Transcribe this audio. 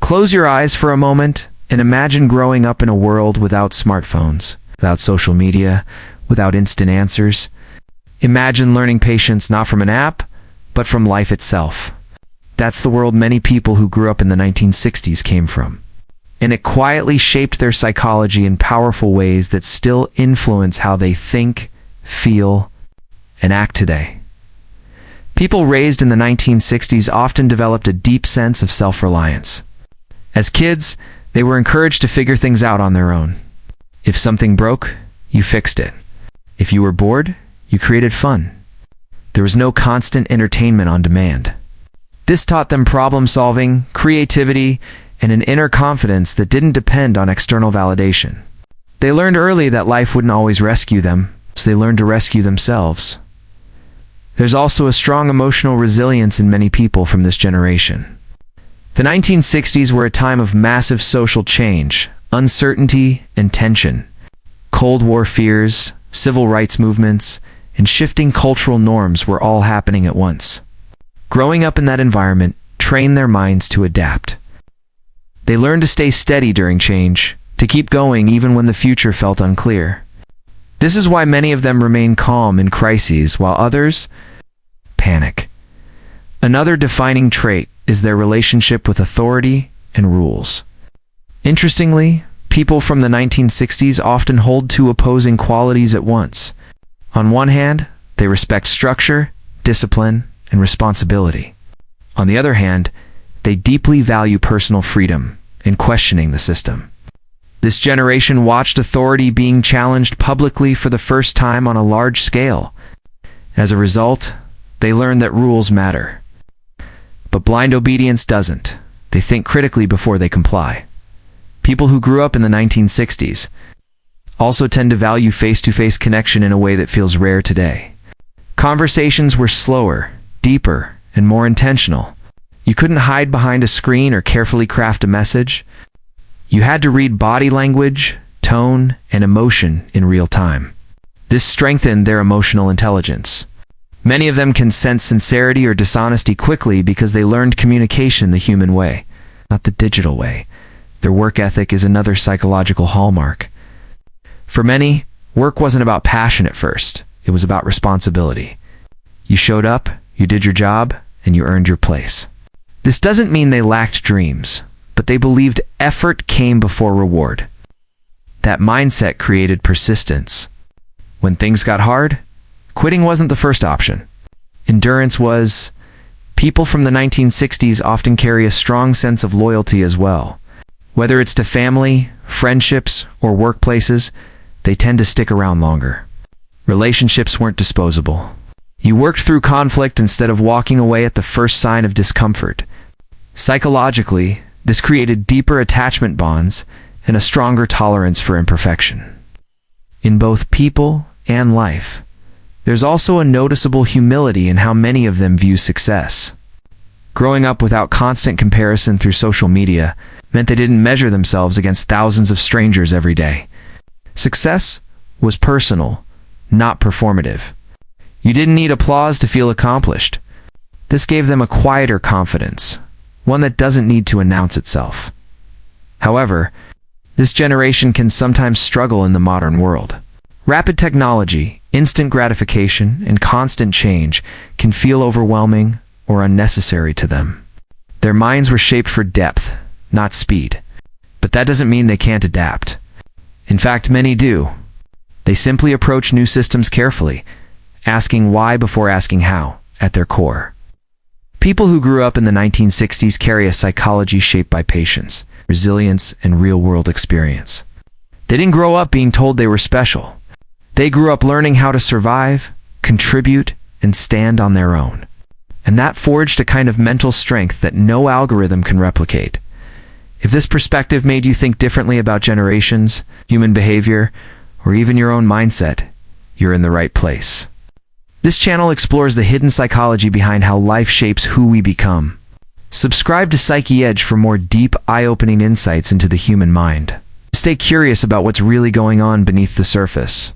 Close your eyes for a moment and imagine growing up in a world without smartphones, without social media, without instant answers. Imagine learning patience not from an app, but from life itself. That's the world many people who grew up in the 1960s came from. And it quietly shaped their psychology in powerful ways that still influence how they think, feel, and act today. People raised in the 1960s often developed a deep sense of self-reliance. As kids, they were encouraged to figure things out on their own. If something broke, you fixed it. If you were bored, you created fun. There was no constant entertainment on demand. This taught them problem-solving, creativity, and an inner confidence that didn't depend on external validation. They learned early that life wouldn't always rescue them, so they learned to rescue themselves. There's also a strong emotional resilience in many people from this generation. The 1960s were a time of massive social change, uncertainty, and tension. Cold War fears, civil rights movements, and shifting cultural norms were all happening at once. Growing up in that environment trained their minds to adapt. They learned to stay steady during change, to keep going even when the future felt unclear. This is why many of them remain calm in crises, while others panic. Another defining trait is their relationship with authority and rules. Interestingly, people from the 1960s often hold two opposing qualities at once. On one hand, they respect structure, discipline, and responsibility. On the other hand, they deeply value personal freedom and questioning the system. This generation watched authority being challenged publicly for the first time on a large scale. As a result, they learned that rules matter. But blind obedience doesn't. They think critically before they comply. People who grew up in the 1960s also tend to value face-to-face connection in a way that feels rare today. Conversations were slower, deeper, and more intentional. You couldn't hide behind a screen or carefully craft a message. You had to read body language, tone, and emotion in real time. This strengthened their emotional intelligence. Many of them can sense sincerity or dishonesty quickly because they learned communication the human way, not the digital way. Their work ethic is another psychological hallmark. For many, work wasn't about passion at first. It was about responsibility. You showed up, you did your job, and you earned your place. This doesn't mean they lacked dreams, but they believed effort came before reward. That mindset created persistence. When things got hard, quitting wasn't the first option. Endurance was. People from the 1960s often carry a strong sense of loyalty as well. Whether it's to family, friendships, or workplaces, they tend to stick around longer. Relationships weren't disposable. You worked through conflict instead of walking away at the first sign of discomfort. Psychologically, this created deeper attachment bonds and a stronger tolerance for imperfection. In both people and life, there's also a noticeable humility in how many of them view success. Growing up without constant comparison through social media meant they didn't measure themselves against thousands of strangers every day. Success was personal, not performative. You didn't need applause to feel accomplished. This gave them a quieter confidence, one that doesn't need to announce itself. However, this generation can sometimes struggle in the modern world. Rapid technology, instant gratification, and constant change can feel overwhelming or unnecessary to them. Their minds were shaped for depth, not speed. But that doesn't mean they can't adapt. In fact, many do. They simply approach new systems carefully, asking why before asking how, at their core. People who grew up in the 1960s carry a psychology shaped by patience, resilience, and real-world experience. They didn't grow up being told they were special. They grew up learning how to survive, contribute, and stand on their own. And that forged a kind of mental strength that no algorithm can replicate. If this perspective made you think differently about generations, human behavior, or even your own mindset, you're in the right place. This channel explores the hidden psychology behind how life shapes who we become. Subscribe to Psyche Edge for more deep, eye-opening insights into the human mind. Stay curious about what's really going on beneath the surface.